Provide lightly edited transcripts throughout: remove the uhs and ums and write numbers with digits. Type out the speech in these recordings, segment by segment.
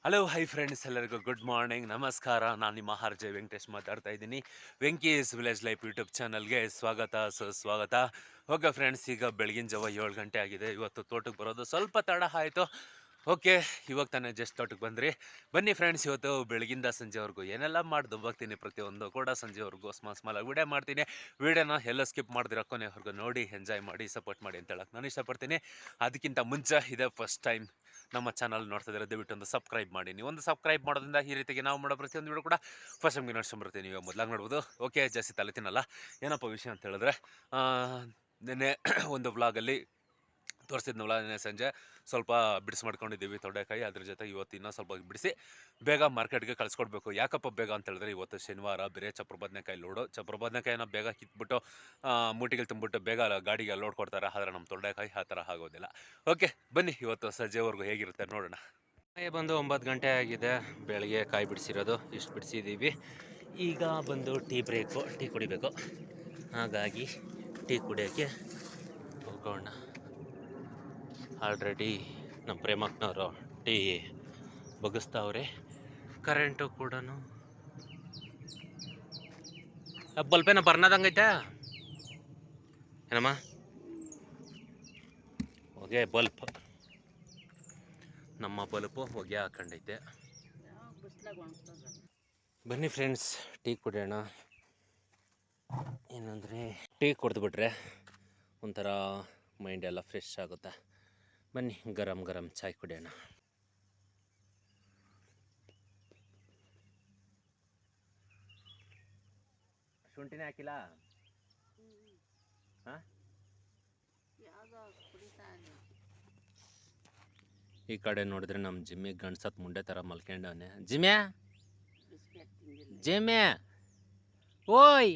Hello hi friends, ಎಲ್ಲರಿಗೂ good morning, ನಮಸ್ಕಾರ. ನಾನು ನಿಮ್ಮ ಆರ್ ಜೆ ವೆಂಕಟೇಶ್ ಮಾತಾಡ್ತಾ ಇದ್ದೀನಿ. ವೆಂಕೀಸ್ ವಿಲೇಜ್ ಲೈಫ್ ಯೂಟ್ಯೂಬ್ ಚಾನಲ್ಗೆ ಸ್ವಾಗತ ಸುಸ್ವಾಗತ. ಓಕೆ ಫ್ರೆಂಡ್ಸ್, ಈಗ ಬೆಳಗಿನ ಜಾವ 7 ಗಂಟೆ ಆಗಿದೆ. ಇವತ್ತು ತೋಟಕ್ಕೆ ಬರೋದು ಸ್ವಲ್ಪ ತಡ ಆಯಿತು. ಓಕೆ, ಇವಾಗ ತಾನೇ ಜಸ್ಟ್ ತೋಟಕ್ಕೆ ಬಂದ್ರಿ. ಬನ್ನಿ ಫ್ರೆಂಡ್ಸ್, ಇವತ್ತು ಬೆಳಗಿಂದ ಸಂಜೆವರೆಗೂ ಏನೆಲ್ಲ ಮಾಡಿ ದುಬ್ಬಾಕ್ತೀನಿ, ಪ್ರತಿಯೊಂದು ಕೂಡ ಸಂಜೆವರೆಗೂ ಸ್ಮಾಲ್ ಆಗಿ ವಿಡಿಯೋ ಮಾಡ್ತೀನಿ. ವಿಡಿಯೋನ ಎಲ್ಲ ಸ್ಕಿಪ್ ಮಾಡಿದ್ರೆ ಕೊನೆವರೆಗೂ ನೋಡಿ, ಎಂಜಾಯ್ ಮಾಡಿ, ಸಪೋರ್ಟ್ ಮಾಡಿ ಅಂತ ಹೇಳಕ್ಕೆ ನಾನು ಇಷ್ಟಪಡ್ತೀನಿ. ಅದಕ್ಕಿಂತ ಮುಂಚೆ ಇದೇ ಫಸ್ಟ್ ಟೈಮ್ ನಮ್ಮ ಚಾನಲ್ ನೋಡ್ತಾ ಇದ್ದಾರೆ, ದಯವಿಟ್ಟು ಒಂದು ಸಬ್ಸ್ಕ್ರೈಬ್ ಮಾಡಿ. ನೀವು ಒಂದು ಸಬ್ಸ್ಕ್ರೈಬ್ ಮಾಡೋದ್ರಿಂದ ಈ ರೀತಿಗೆ ನಾವು ಮಾಡೋ ಪ್ರತಿಯೊಂದು ವಿಡಿಯೋ ಕೂಡ ಫಸ್ಟ್ ಟೈಮ್ಗೆ ನೋಡ್ಸ್ಕೊಂಬರ್ತೀನಿ. ನೀವು ಮೊದಲಾಗಿ ನೋಡ್ಬೋದು. ಓಕೆ, ಜಾಸ್ತಿ ತಲೆ ತಿನ್ನಲ್ಲ. ಏನಪ್ಪ ವಿಷಯ ಅಂತ ಹೇಳಿದ್ರೆ, ನಿನ್ನೆ ಒಂದು ವ್ಲಾಗಲ್ಲಿ ತೋರಿಸಿದ್ನಲ್ಲ, ನಿನ್ನೆ ಸಂಜೆ ಸ್ವಲ್ಪ ಬಿಡಿಸಿ ಮಾಡ್ಕೊಂಡಿದ್ದೀವಿ ತೊಂಡೆಕಾಯಿ. ಅದ್ರ ಜೊತೆ ಇವತ್ತು ಇನ್ನೂ ಸ್ವಲ್ಪ ಬಿಡಿಸಿ ಬೇಗ ಮಾರ್ಕೆಟ್ಗೆ ಕಳಿಸ್ಕೊಡ್ಬೇಕು. ಯಾಕಪ್ಪ ಬೇಗ ಅಂತ ಹೇಳಿದ್ರೆ, ಇವತ್ತು ಶನಿವಾರ, ಬೇರೆ ಚಪ್ರ ಬದನೆಕಾಯಿ ಲೋಡು. ಚಪ್ರ ಬದನೆಕಾಯಿನ ಬೇಗ ಕಿತ್ಬಿಟ್ಟು ಮೂಟಿಗೆ ತುಂಬಿಟ್ಟು ಬೇಗ ಗಾಡಿಗೆ ಲೋಡ್ ಕೊಡ್ತಾರೆ. ಆದರೆ ನಮ್ಮ ತೊಂಡೆಕಾಯಿ ಆ ಥರ ಆಗೋದಿಲ್ಲ. ಓಕೆ ಬನ್ನಿ, ಇವತ್ತು ಸಂಜೆವರೆಗೂ ಹೇಗಿರುತ್ತೆ ನೋಡೋಣ. ಬಂದು 9 ಗಂಟೆ ಆಗಿದೆ. ಬೆಳಗ್ಗೆ ಕಾಯಿ ಬಿಡಿಸಿರೋದು ಇಷ್ಟು ಬಿಡಿಸಿದ್ದೀವಿ. ಈಗ ಬಂದು ಟೀ ಬ್ರೇಕು, ಟೀ ಕುಡಿಬೇಕು. ಹಾಗಾಗಿ ಟೀ ಕುಡಿಯೋಕ್ಕೆ ಹೋಗೋಣ. ಆಲ್ರೆಡಿ ನಮ್ಮ ಪ್ರೇಮಕ್ಕನವರು ಟೀ ಬಗ್ಗಿಸ್ತಾವ್ರೆ. ಕರೆಂಟು ಕೂಡ ಬಲ್ಪೇನ ಬರ್ನದಂಗೈತೆ ಏನಮ್ಮ. ಹೊಗೆ ಬಲ್ಪ್, ನಮ್ಮ ಬಲ್ಪು ಹೊಗೆ ಹಾಕೊಂಡೈತೆ. ಬನ್ನಿ ಫ್ರೆಂಡ್ಸ್, ಟೀ ಕುಡಿಯೋಣ. ಏನಂದರೆ, ಟೀ ಕುಡಿದ್ಬಿಟ್ರೆ ಒಂಥರ ಮೈಂಡ್ ಎಲ್ಲ ಫ್ರೆಶ್ ಆಗುತ್ತೆ. ಬನ್ನಿ, ಗರಂ ಗರಂ ಚಾಯ್ ಕುಡಿಯೋಣ. ಶುಂಠಿನೇ ಹಾಕಿಲ್ಲ. ಹಾಂ, ಈ ಕಡೆ ನೋಡಿದ್ರೆ ನಮ್ಮ ಜಿಮ್ಮಿ ಗಂಡ್ಸತ್ ಮುಂಡೆ ಥರ ಮಲ್ಕೊಂಡವನೆ. ಜಿಮ್ಯಾ ಜಿಮ್ಯಾ ಓಯ್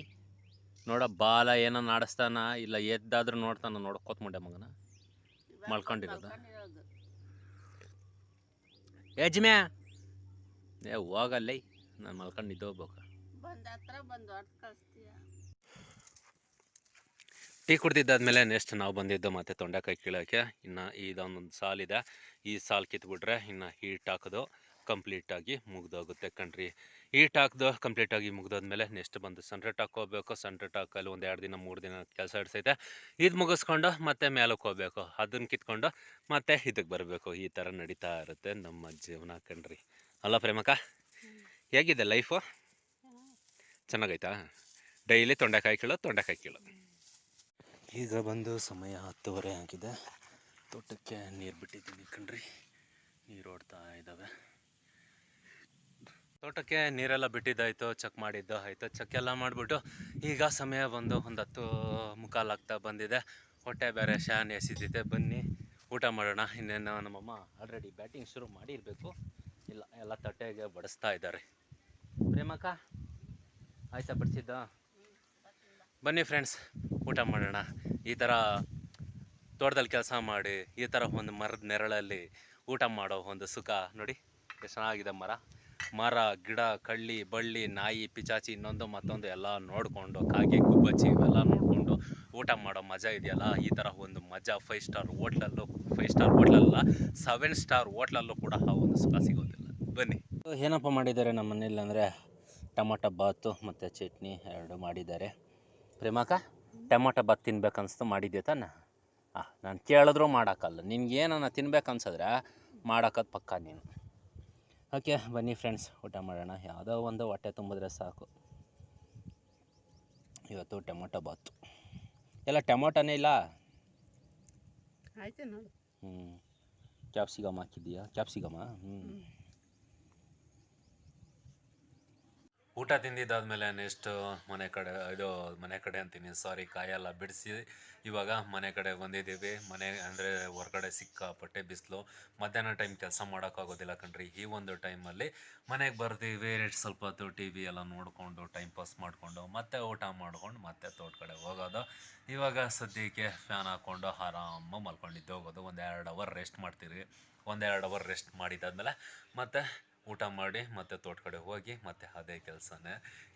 ನೋಡ, ಬಾಲ ಏನೋ ನಾಡಿಸ್ತಾನ, ಇಲ್ಲ ಎದ್ದಾದ್ರೂ ನೋಡ್ತಾನ. ನೋಡ್ಕೋತ್ ಮುಂಡೆ ಮಗನ ಮಲ್ಕೊಂಡಿರೋದು. ಏ ಜಿಮ್ಯಾ, ಏ ಹೋಗಲ್ಲ, ನಾನು ಮಲ್ಕೊಂಡಿದ್ದು ಹೋಗ್ಬೇಕು. ಟೀ ಕುಡ್ದಿದ್ದಾದ್ಮೇಲೆ ನೆಕ್ಸ್ಟ್ ನಾವು ಬಂದಿದ್ದು ಮತ್ತೆ ತೊಂಡೆಕಾಯಿ ಕೀಳೋಕ್ಕೆ. ಇನ್ನು ಇದೊಂದೊಂದು ಸಾಲಿದೆ. ಈ ಸಾಲು ಕಿತ್ಬಿಟ್ರೆ ಇನ್ನು ಹೀಟ್ ಹಾಕೋದು ಕಂಪ್ಲೀಟಾಗಿ ಮುಗ್ದೋಗುತ್ತೆ ಕಣ್ರಿ. ಹೀಟ್ ಹಾಕ್ದು ಕಂಪ್ಲೀಟಾಗಿ ಮುಗ್ದೋದ್ಮೇಲೆ ನೆಕ್ಸ್ಟ್ ಬಂದು ಸನ್ರೆಟ್ ಹಾಕೋಬೇಕು. ಸನ್ರೆಟ್ ಹಾಕಲು ಒಂದು 2 ದಿನ 3 ದಿನ ಕೆಲಸ ಇಡ್ಸೈತೆ. ಇದು ಮುಗಿಸ್ಕೊಂಡು ಮತ್ತೆ ಮೇಲಕ್ಕೆ ಹೋಗ್ಬೇಕು. ಅದನ್ನು ಕಿತ್ಕೊಂಡು ಮತ್ತೆ ಇದಕ್ಕೆ ಬರಬೇಕು. ಈ ಥರ ನಡೀತಾ ಇರುತ್ತೆ ನಮ್ಮ ಜೀವನ ಕಣ್ರಿ. ಅಲ್ಲ ಪ್ರೇಮಕ್ಕ, ಹೇಗಿದೆ ಲೈಫು? ಚೆನ್ನಾಗೈತಾ? ಡೈಲಿ ತೊಂಡೆಕಾಯಿ ಕೀಳೋ. ಈಗ ಬಂದು ಸಮಯ 10:30 ಆಗಿದೆ. ತೋಟಕ್ಕೆ ನೀರು ಬಿಟ್ಟಿದ್ದೀನಿ ಕಣ್ರಿ. ನೀರು ಓಡ್ತಾ ಇದ್ದಾವೆ. ತೋಟಕ್ಕೆ ನೀರೆಲ್ಲ ಬಿಟ್ಟಿದ್ದಾಯಿತು, ಚೆಕ್ ಮಾಡಿದ್ದು ಆಯಿತು. ಚೆಕ್ ಎಲ್ಲ ಮಾಡಿಬಿಟ್ಟು ಈಗ ಸಮಯ ಬಂದು ಒಂದು 10:45 ಆಗ್ತಾ ಬಂದಿದೆ. ಹೊಟ್ಟೆ ಬೇರೆ ಶಾನ್ ಎಸಿದಿದೆ. ಬನ್ನಿ ಊಟ ಮಾಡೋಣ. ಇನ್ನೇನು ನಮ್ಮಮ್ಮ ಆಲ್ರೆಡಿ ಬ್ಯಾಟಿಂಗ್ ಶುರು ಮಾಡಿರಬೇಕು. ಇಲ್ಲ, ಎಲ್ಲ ತಟ್ಟೆಗೆ ಬಡಿಸ್ತಾ ಇದ್ದಾರೆ. ಪ್ರೇಮಕ್ಕ ಆಯ್ತಾ ಬಡಿಸಿದ್ದ? ಬನ್ನಿ ಫ್ರೆಂಡ್ಸ್, ಊಟ ಮಾಡೋಣ. ಈ ಥರ ತೋಟದಲ್ಲಿ ಕೆಲಸ ಮಾಡಿ, ಈ ಥರ ಒಂದು ಮರದ ನೆರಳಲ್ಲಿ ಊಟ ಮಾಡೋ ಒಂದು ಸುಖ ನೋಡಿ, ಎಷ್ಟು ಚೆನ್ನಾಗಿದೆ. ಮರ, ಗಿಡ, ಕಳ್ಳಿ, ಬಳ್ಳಿ, ನಾಯಿ, ಪಿಚಾಚಿ, ಇನ್ನೊಂದು ಮತ್ತೊಂದು ಎಲ್ಲ ನೋಡಿಕೊಂಡು, ಕಾಗೆ, ಗುಬ್ಬಚ್ಚಿ ಇವೆಲ್ಲ ನೋಡಿಕೊಂಡು ಊಟ ಮಾಡೋ ಮಜಾ ಇದೆಯಲ್ಲ, ಈ ಥರ ಒಂದು ಮಜಾ 5 ಸ್ಟಾರ್ ಹೋಟ್ಲಲ್ಲೂ, 5 ಸ್ಟಾರ್ ಹೋಟ್ಲಲ್ಲ 7 ಸ್ಟಾರ್ ಹೋಟ್ಲಲ್ಲೂ ಕೂಡ ಆ ಒಂದು ಸುಖ ಸಿಗೋದಿಲ್ಲ. ಬನ್ನಿ. ಏನಪ್ಪ ಮಾಡಿದ್ದಾರೆ ನಮ್ಮ ಮನೇಲಿ ಅಂದರೆ, ಟೊಮೊಟೊ ಬಾತು ಮತ್ತು ಚಟ್ನಿ 2 ಮಾಡಿದ್ದಾರೆ. ಪ್ರೇಮಕ್ಕ, ಟೊಮೊಟೊ ಬಾತ್ ತಿನ್ಬೇಕನ್ನಿಸ್ತು, ಮಾಡಿದ್ದೆ ತಾನೆ? ನಾನು ಕೇಳಿದ್ರೂ ಮಾಡೋಕ್ಕಲ್ಲ. ನಿನ್ಗೇನ ತಿನ್ಬೇಕನ್ಸಿದ್ರೆ ಮಾಡೋಕ್ಕದು ಪಕ್ಕ ನೀನು. ಓಕೆ ಬನ್ನಿ ಫ್ರೆಂಡ್ಸ್, ಊಟ ಮಾಡೋಣ. ಯಾವುದೋ ಒಂದು ಹೊಟ್ಟೆ ತುಂಬಿದ್ರೆ ಸಾಕು. ಇವತ್ತು ಟೊಮೊಟೊ ಬಾತು. ಎಲ್ಲ ಟೊಮೊಟೊನೇ ಇಲ್ಲ. ಆಯ್ತು ನೋಡಿ. ಕ್ಯಾಪ್ಸಿಕಮ್ ಹಾಕಿದ್ದೀಯಾ? ಕ್ಯಾಪ್ಸಿಕಮ. ಊಟ ತಿಂದಿದ್ದಾದಮೇಲೆ ನೆಕ್ಸ್ಟ್ ಮನೆ ಕಡೆ ಅಂತೀನಿ, ಸಾರಿ, ಕಾಯೆಲ್ಲ ಬಿಡಿಸಿ ಇವಾಗ ಮನೆ ಕಡೆ ಬಂದಿದ್ದೀವಿ. ಮನೆ ಅಂದರೆ ಹೊರಗಡೆ ಸಿಕ್ಕಾಪಟ್ಟೆ ಬಿಸಿಲು. ಮಧ್ಯಾಹ್ನ ಟೈಮ್ ಕೆಲಸ ಮಾಡೋಕ್ಕಾಗೋದಿಲ್ಲ ಕಣ್ರಿ. ಈ ಒಂದು ಟೈಮಲ್ಲಿ ಮನೆಗೆ ಬರ್ತೀವಿ, ಸ್ವಲ್ಪ ಹೊತ್ತು ಟಿ ವಿ ಎಲ್ಲ ನೋಡಿಕೊಂಡು ಟೈಮ್ ಪಾಸ್ ಮಾಡಿಕೊಂಡು ಮತ್ತೆ ಊಟ ಮಾಡ್ಕೊಂಡು ಮತ್ತೆ ತೋಟ ಕಡೆ ಹೋಗೋದು. ಇವಾಗ ಸದ್ಯಕ್ಕೆ ಫ್ಯಾನ್ ಹಾಕ್ಕೊಂಡು ಆರಾಮಾಗಿ ಮಲ್ಕೊಂಡಿದ್ದು ಹೋಗೋದು. 1-2 ಅವರ್ ರೆಸ್ಟ್ ಮಾಡ್ತೀವಿ. 1-2 ಅವರ್ ರೆಸ್ಟ್ ಮಾಡಿದ್ದಾದಮೇಲೆ ಮತ್ತೆ ಊಟ ಮಾಡಿ ಮತ್ತೆ ತೋಟ ಕಡೆ ಹೋಗಿ ಮತ್ತೆ ಅದೇ ಕೆಲಸನೇ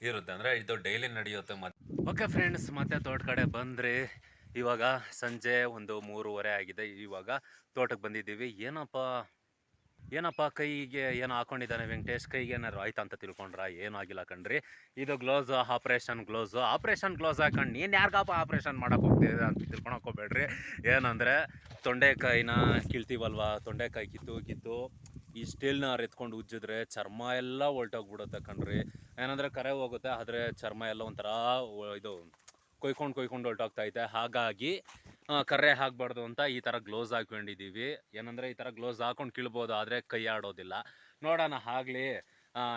ಇರುತ್ತೆ. ಅಂದರೆ ಇದು ಡೈಲಿ ನಡೆಯುತ್ತೆ. ಓಕೆ ಫ್ರೆಂಡ್ಸ್, ಮತ್ತೆ ತೋಟ ಕಡೆ ಬಂದರೆ ಇವಾಗ ಸಂಜೆ ಒಂದು 3:30 ಆಗಿದೆ. ಇವಾಗ ತೋಟಕ್ಕೆ ಬಂದಿದ್ದೀವಿ. ಏನಪ್ಪ ಏನಪ್ಪ ಕೈಗೆ ಏನೋ ಹಾಕೊಂಡಿದ್ದಾನೆ ವೆಂಕಟೇಶ್, ಕೈಗೆ ಏನಾರು ಆಯ್ತಾ ಅಂತ ತಿಳ್ಕೊಂಡ್ರ? ಏನೂ ಆಗಿಲ್ಲ ಕಣ್ರಿ. ಇದು ಗ್ಲೌಸ್, ಆಪ್ರೇಷನ್ ಗ್ಲೌಸ್ ಹಾಕೊಂಡು ನೀನು ಯಾರಿಗಪ್ಪ ಆಪ್ರೇಷನ್ ಮಾಡಕ್ಕೆ ಹೋಗ್ತಿದ್ದೀರ ಅಂತ ತಿಳ್ಕೊಳಕ್ಕೆ ಹೋಗ್ಬೇಡ್ರಿ. ಏನಂದರೆ ತೊಂಡೆಕಾಯಿನ ಕೀಳ್ತೀವಲ್ವ, ತೊಂಡೆಕಾಯಿ ಕಿತ್ತು ಈ ಸ್ಟೀಲ್ನ ಎತ್ಕೊಂಡು ಉಜ್ಜಿದ್ರೆ ಚರ್ಮ ಎಲ್ಲ ಹೊಲ್ಟೋಗ್ಬಿಡುತ್ತೆ ಕಣ್ರಿ. ಏನಂದರೆ ಕರೆ ಹೋಗುತ್ತೆ, ಆದರೆ ಚರ್ಮ ಎಲ್ಲ ಒಂಥರ ಇದು ಕೊಯ್ಕೊಂಡು ಹೊಲ್ಟೋಗ್ತೈತೆ. ಹಾಗಾಗಿ ಕರ್ರೆ ಹಾಕಬಾರ್ದು ಅಂತ ಈ ಥರ ಗ್ಲೌಸ್ ಹಾಕೊಂಡಿದ್ದೀವಿ. ಏನಂದರೆ ಈ ಥರ ಗ್ಲೌಸ್ ಹಾಕೊಂಡು ಕೀಳ್ಬೋದು, ಆದರೆ ಕೈ ಆಡೋದಿಲ್ಲ. ನೋಡೋಣ ಆಗಲಿ.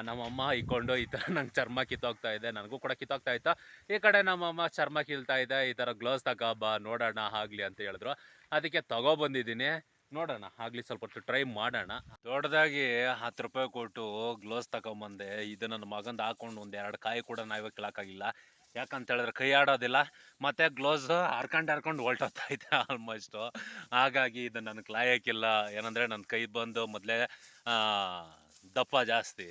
ನಮ್ಮಮ್ಮ ಇಕ್ಕೊಂಡು ಈ ಥರ ನಂಗೆ ಚರ್ಮ ಕಿತ್ತೋಗ್ತಾ ಇದೆ, ನನಗೂ ಕೂಡ ಕಿತ್ತೋಗ್ತಾ ಇತ್ತು. ಈ ಕಡೆ ನಮ್ಮಮ್ಮ ಚರ್ಮ ಕೀಳ್ತಾ ಇದೆ, ಈ ಥರ ಗ್ಲೌಸ್ ತಗೋಬಾ ನೋಡೋಣ ಆಗಲಿ ಅಂತ ಹೇಳಿದ್ರು. ಅದಕ್ಕೆ ತಗೊಬಂದಿದ್ದೀನಿ. ನೋಡೋಣ ಆಗಲಿ, ಸ್ವಲ್ಪ ಹೊತ್ತು ಟ್ರೈ ಮಾಡೋಣ. ದೊಡ್ಡದಾಗಿ 10 ರೂಪಾಯಿ ಕೊಟ್ಟು ಗ್ಲೌಸ್ ತಗೊಂಬಂದೆ. ಇದು ನನ್ನ ಮಗಂದು ಹಾಕೊಂಡು ಒಂದೆರಡು ಕಾಯಿ ಕೂಡ ನಾವೇ ಕೀಳಕ್ಕಾಗಿಲ್ಲ. ಯಾಕಂತ ಹೇಳಿದ್ರೆ ಕೈ ಆಡೋದಿಲ್ಲ, ಮತ್ತು ಗ್ಲೌಸ್ ಹರ್ಕೊಂಡು ಹೊಲ್ಟೋಗ್ತೈತೆ ಆಲ್ಮೋಸ್ಟು. ಹಾಗಾಗಿ ಇದು ನನಗೆ ಲಾಯಕ್ಕಿಲ್ಲ. ಏನಂದರೆ ನನ್ನ ಕೈ ಬಂದು ಮೊದಲೇ ದಪ್ಪ ಜಾಸ್ತಿ.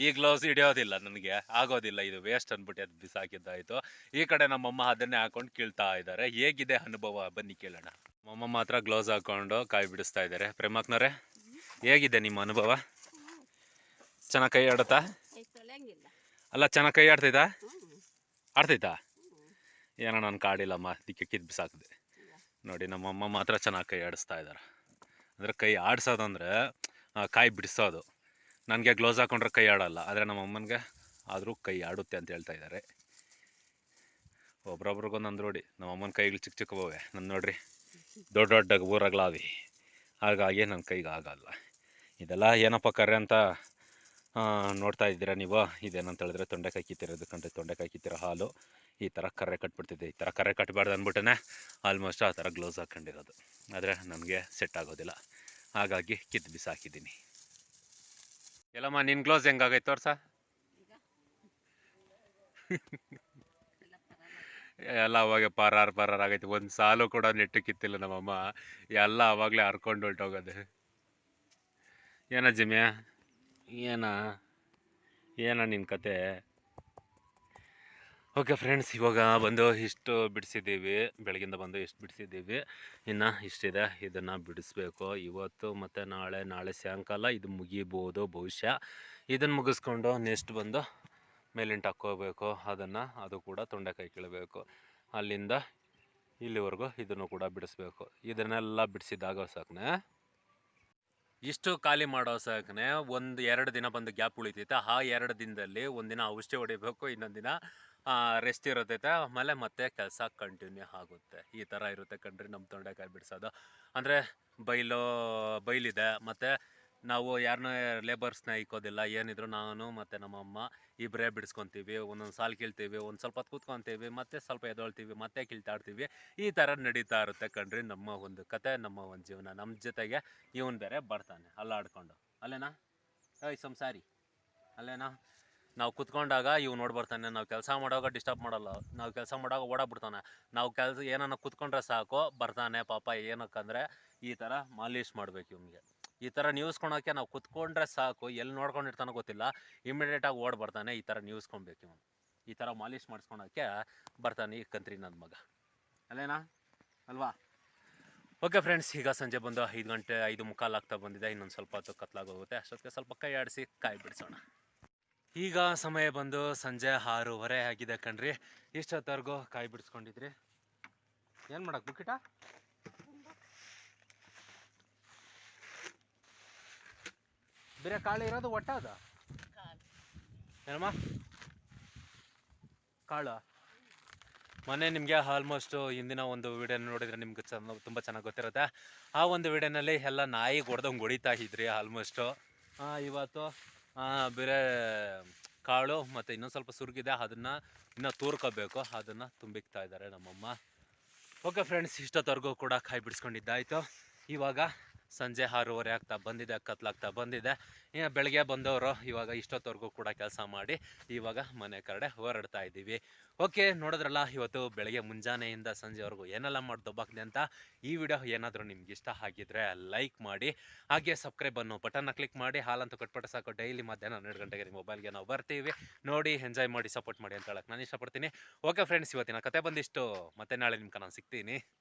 ಈ ಗ್ಲೌಸ್ ಹಿಡಿಯೋದಿಲ್ಲ, ನನಗೆ ಆಗೋದಿಲ್ಲ, ಇದು ವೇಸ್ಟ್ ಅಂದ್ಬಿಟ್ಟು ಅದು ಬಿಸಾಕಿದ್ದಾಯಿತು. ಈ ಕಡೆ ನಮ್ಮಮ್ಮ ಅದನ್ನೇ ಹಾಕೊಂಡು ಕೀಳ್ತಾ ಇದ್ದಾರೆ. ಹೇಗಿದೆ ಅನುಭವ ಬನ್ನಿ ಕೇಳೋಣ. ನಮ್ಮಮ್ಮ ಮಾತ್ರ ಗ್ಲೌಸ್ ಹಾಕೊಂಡು ಕಾಯಿ ಬಿಡಿಸ್ತಾ ಇದ್ದಾರೆ. ಪ್ರೇಮಕ್ನವ್ರೆ, ಹೇಗಿದೆ ನಿಮ್ಮ ಅನುಭವ? ಚೆನ್ನಾಗಿ ಕೈ ಆಡುತ್ತಾ? ಅಲ್ಲ, ಚೆನ್ನಾಗಿ ಕೈ ಆಡ್ತೈತಾ? ಏನೋ ನಾನು ಕಾಡಿಲ್ಲಮ್ಮ, ಅದಕ್ಕೆ ಕಿತ್ತು ಬಿಸಾಕಿದೆ. ನೋಡಿ, ನಮ್ಮಮ್ಮ ಮಾತ್ರ ಚೆನ್ನಾಗಿ ಕೈ ಆಡಿಸ್ತಾ ಇದ್ದಾರೆ. ಅಂದರೆ ಕೈ ಆಡಿಸೋದಂದರೆ ಕಾಯಿ ಬಿಡಿಸೋದು. ನನಗೆ ಗ್ಲೌಸ್ ಹಾಕೊಂಡ್ರೆ ಕೈ ಆಡೋಲ್ಲ, ಆದರೆ ನಮ್ಮಮ್ಮನಿಗೆ ಆದರೂ ಕೈ ಆಡುತ್ತೆ ಅಂತ ಹೇಳ್ತಾ ಇದ್ದಾರೆ. ಒಬ್ರೊಬ್ರಿಗೊಂದೊಂದು ನೋಡಿ. ನಮ್ಮಮ್ಮನ ಕೈಗಳು ಚಿಕ್ಕ ಚಿಕ್ಕವೇ, ನನ್ನ ನೋಡ್ರಿ ದೊಡ್ಡ ಊರಾಗ್ಲಾವಿ. ಹಾಗಾಗಿ ನನ್ನ ಕೈಗೆ ಆಗಲ್ಲ. ಇದೆಲ್ಲ ಏನಪ್ಪ ಕರ್ರೆ ಅಂತ ನೋಡ್ತಾ ಇದ್ದೀರಾ ನೀವು. ಇದೇನಂತ ಹೇಳಿದ್ರೆ ತೊಂಡೆಕಾಯಿ ಕಿತ್ತಿರೋದಕ್ಕಂటే ತೊಂಡೆಕಾಯಿ ಕಿತ್ತಿರೋ ಹಾಲು ಈ ಥರ ಕರ್ರೆ ಕಟ್ಬಿಡ್ತಿದ್ದೆ. ಈ ಥರ ಕರ್ರೆ ಕಟ್ಟಬಾರ್ದು ಅಂದ್ಬಿಟ್ಟೆ ಆಲ್ಮೋಸ್ಟ್ ಆ ಥರ ಗ್ಲೌಸ್ ಹಾಕ್ಕೊಂಡಿರೋದು. ಆದರೆ ನನಗೆ ಸೆಟ್ ಆಗೋದಿಲ್ಲ, ಹಾಗಾಗಿ ಕಿತ್ತು ಬಿಸಾಕಿದ್ದೀನಿ. ಎಲ್ಲಮ್ಮ, ನಿನ್ನ ಗ್ಲೌಸ್ ಹೆಂಗಾಗೈತೆ ತೋರ್ಸ? ಎಲ್ಲ ಅವಾಗ ಪರಾರ್ ಆಗೈತೆ. ಒಂದು ಸಾಲು ಕೂಡ ನೆಟ್ಟು ಕಿತ್ತಿಲ್ಲ ನಮ್ಮಮ್ಮ, ಎಲ್ಲ ಅವಾಗಲೇ ಹರ್ಕೊಂಡು ಹೊಲ್ಟೋಗೋದೆ. ಏನ ಜಿಮ್ಯಾ, ಏನ ನಿನ್ನ ಕತೆ? ಓಕೆ ಫ್ರೆಂಡ್ಸ್, ಇವಾಗ ಬಂದು ಇಷ್ಟು ಬಿಡಿಸಿದ್ದೀವಿ. ಬೆಳಗಿಂದ ಬಂದು ಇಷ್ಟು ಬಿಡಿಸಿದ್ದೀವಿ. ಇನ್ನು ಇಷ್ಟಿದೆ, ಇದನ್ನು ಬಿಡಿಸ್ಬೇಕು ಇವತ್ತು ಮತ್ತು ನಾಳೆ ಸಾಯಂಕಾಲ ಇದು ಮುಗಿಬೋದು ಬಹುಶಃ. ಇದನ್ನು ಮುಗಿಸ್ಕೊಂಡು ನೆಕ್ಸ್ಟ್ ಬಂದು ಮೇಲಿಂಟು ಹಾಕ್ಕೋಬೇಕು. ಅದು ಕೂಡ ತೊಂಡೆಕಾಯಿ ಕೀಳಬೇಕು. ಅಲ್ಲಿಂದ ಇಲ್ಲಿವರೆಗೂ ಇದನ್ನು ಕೂಡ ಬಿಡಿಸ್ಬೇಕು. ಇದನ್ನೆಲ್ಲ ಬಿಡಿಸಿದಾಗ ಸಾಕನೆ, ಇಷ್ಟು ಖಾಲಿ ಮಾಡೋ ಸಾಕನೆ 1-2 ದಿನ ಬಂದು ಗ್ಯಾಪ್ ಉಳಿತೈತೆ. ಆ 2 ದಿನದಲ್ಲಿ ಒಂದಿನ ಔಷಧಿ ಹೊಡಿಬೇಕು, ಇನ್ನೊಂದು ದಿನ ರೆಸ್ಟ್ ಇರುತ್ತೈತೆ. ಆಮೇಲೆ ಮತ್ತೆ ಕೆಲಸ ಕಂಟಿನ್ಯೂ ಆಗುತ್ತೆ. ಈ ಥರ ಇರುತ್ತೆ ಕಣ್ರಿ ನಮ್ಮ ತೊಂಡೆಕಾಯಿ ಬಿಡಿಸೋದು. ಅಂದರೆ ಬೈಲಿದೆ, ಮತ್ತು ನಾವು ಯಾರನ್ನೂ ಲೇಬರ್ಸ್ನ ಇಕ್ಕೋದಿಲ್ಲ. ಏನಿದ್ರು ನಾನು ಮತ್ತು ನಮ್ಮಮ್ಮ ಇಬ್ಬರೇ ಬಿಡಿಸ್ಕೊತೀವಿ. ಒಂದೊಂದು ಸಾಲು ಕೀಳ್ತೀವಿ, ಒಂದು ಸ್ವಲ್ಪ ಹೊತ್ತು ಕೂತ್ಕೊತೀವಿ, ಮತ್ತೆ ಸ್ವಲ್ಪ ಎದೊಳ್ತೀವಿ, ಮತ್ತೆ ಕೀಳ್ತಾಡ್ತೀವಿ. ಈ ಥರ ನಡೀತಾ ಇರುತ್ತೆ ಕಣ್ರಿ ನಮ್ಮ ಒಂದು ಕತೆ, ನಮ್ಮ ಒಂದು ಜೀವನ. ನಮ್ಮ ಜೊತೆಗೆ ಇವನು ಬೇರೆ ಬರ್ತಾನೆ ಅಲ್ಲಾಡ್ಕೊಂಡು. ಅಲ್ಲೇನಾ ಸಂಸಾರಿ? ಅಲ್ಲೇನಾ? ನಾವು ಕುತ್ಕೊಂಡಾಗ ಇವು ನೋಡ್ಬರ್ತಾನೆ. ನಾವು ಕೆಲಸ ಮಾಡುವಾಗ ಡಿಸ್ಟರ್ಬ್ ಮಾಡಲ್ಲ, ನಾವು ಕೆಲಸ ಮಾಡುವಾಗ ಓಡಾಡ್ಬಿಡ್ತಾನೆ. ನಾವು ಏನನ್ನ ಕುತ್ಕೊಂಡ್ರೆ ಸಾಕು ಬರ್ತಾನೆ ಪಾಪ. ಏನಕ್ಕಂದರೆ ಈ ಥರ ಮಾಲೀಶ್ ಮಾಡ್ಬೇಕು ಇವ್ನಿಗೆ. ಈ ಥರ ನ್ಯೂಸ್ಕೊಳೋಕ್ಕೆ ನಾವು ಕುತ್ಕೊಂಡ್ರೆ ಸಾಕು, ಎಲ್ಲಿ ನೋಡ್ಕೊಂಡಿರ್ತಾನೋ ಗೊತ್ತಿಲ್ಲ, ಇಮಿಡಿಯೇಟಾಗಿ ಓಡ್ ಬರ್ತಾನೆ. ಈ ಥರ ನ್ಯೂಸ್ಕೊಬೇಕು ಇವನು. ಈ ಥರ ಮಾಲೀಶ್ ಮಾಡಿಸ್ಕೊಳೋಕ್ಕೆ ಬರ್ತಾನೆ ಈ ಕಂತ್ರಿ ನನ್ನ ಮಗ. ಅಲ್ಲೇನಾ? ಅಲ್ವಾ? ಓಕೆ ಫ್ರೆಂಡ್ಸ್, ಈಗ ಸಂಜೆ ಬಂದು 5 ಗಂಟೆ 5:15 ಆಗ್ತಾ ಬಂದಿದೆ. ಇನ್ನೊಂದು ಸ್ವಲ್ಪ ಹೊತ್ತು ಕತ್ಲಾಗೋಗುತ್ತೆ. ಅಷ್ಟೊತ್ತಿಗೆ ಸ್ವಲ್ಪ ಕೈ ಆಡಿಸಿ ಕಾಯಿ ಬಿಡಿಸೋಣ. ಈಗ ಸಮಯ ಬಂದು ಸಂಜೆ 6:30 ಆಗಿದೆ ಕಣ್ರಿ. ಇಷ್ಟೊತ್ತವರೆಗೂ ಕಾಯಿ ಬಿಡಿಸ್ಕೊಂಡಿದ್ರಿ. ಏನು ಮಾಡಕ್ಕೆ ಬುಕ್ಕಿಟ? ಬೇರೆ ಕಾಳು ಇರೋದು ಒಟ್ಟಾದ ಏನಮ್ಮ ಕಾಳು? ಮೊನ್ನೆ ನಿಮಗೆ ಆಲ್ಮೋಸ್ಟು ಹಿಂದಿನ ಒಂದು ವಿಡಿಯೋ ನೋಡಿದರೆ ನಿಮ್ಗೆ ತುಂಬ ಚೆನ್ನಾಗಿ ಗೊತ್ತಿರುತ್ತೆ. ಆ ಒಂದು ವಿಡಿಯೋನಲ್ಲಿ ಎಲ್ಲ ನಾಯಿ ಹೊಡೆದಂಗೆ ಹೊಡಿತಾ ಇದ್ರಿ ಆಲ್ಮೋಸ್ಟು. ಇವತ್ತು ಬೇರೆ ಕಾಳು ಮತ್ತು ಇನ್ನೊಂದು ಸ್ವಲ್ಪ ಸುರುಗಿದೆ, ಅದನ್ನು ಇನ್ನೂ ತೂರ್ಕೋಬೇಕು. ಅದನ್ನು ತುಂಬಿಕ್ತಾ ಇದ್ದಾರೆ ನಮ್ಮಮ್ಮ. ಓಕೆ ಫ್ರೆಂಡ್ಸ್, ಇಷ್ಟೊತ್ತವರೆಗೂ ಕೂಡ ಕಾಯಿ ಬಿಡಿಸ್ಕೊಂಡಿದ್ದಾಯಿತು. ಇವಾಗ ಸಂಜೆ 6:30 ಆಗ್ತಾ ಬಂದಿದೆ, ಕತ್ಲಾಗ್ತಾ ಬಂದಿದೆ. ಬೆಳಗ್ಗೆ ಬಂದವರು ಇವಾಗ ಇಷ್ಟೊತ್ತವರೆಗೂ ಕೂಡ ಕೆಲಸ ಮಾಡಿ ಇವಾಗ ಮನೆ ಕಡೆ ಹೊರಡ್ತಾ ಇದ್ದೀವಿ. ಓಕೆ, ನೋಡಿದ್ರಲ್ಲ ಇವತ್ತು ಬೆಳಗ್ಗೆ ಮುಂಜಾನೆಯಿಂದ ಸಂಜೆವರೆಗೂ ಏನೆಲ್ಲ ಮಾಡಿ ದಬ್ಬಾಕ್ದೆ ಅಂತ. ಈ ವಿಡಿಯೋ ಏನಾದರೂ ನಿಮ್ಗೆ ಇಷ್ಟ ಆಗಿದ್ರೆ ಲೈಕ್ ಮಾಡಿ, ಹಾಗೆ ಸಬ್ಸ್ಕ್ರೈಬ್ ಅನ್ನೋ ಬಟನ್ನ ಕ್ಲಿಕ್ ಮಾಡಿ. ಹಾಲಂತೂ ಕಟ್ಪಟ್ಟು ಸಾಕು, ಡೈಲಿ ಮಧ್ಯಾಹ್ನ 12 ಗಂಟೆಗೆ ನಿಮ್ಮ ಮೊಬೈಲ್ಗೆ ನಾವು ಬರ್ತೀವಿ. ನೋಡಿ, ಎಂಜಾಯ್ ಮಾಡಿ, ಸಪೋರ್ಟ್ ಮಾಡಿ ಅಂತ ಹೇಳಕ್ಕೆ ನಾನು ಇಷ್ಟಪಡ್ತೀನಿ. ಓಕೆ ಫ್ರೆಂಡ್ಸ್, ಇವತ್ತಿನ ಕತೆ ಬಂದಿಷ್ಟು. ಮತ್ತೆ ನಾಳೆ ನಿಮ್ಗೆ ನಾನು ಸಿಗ್ತೀನಿ.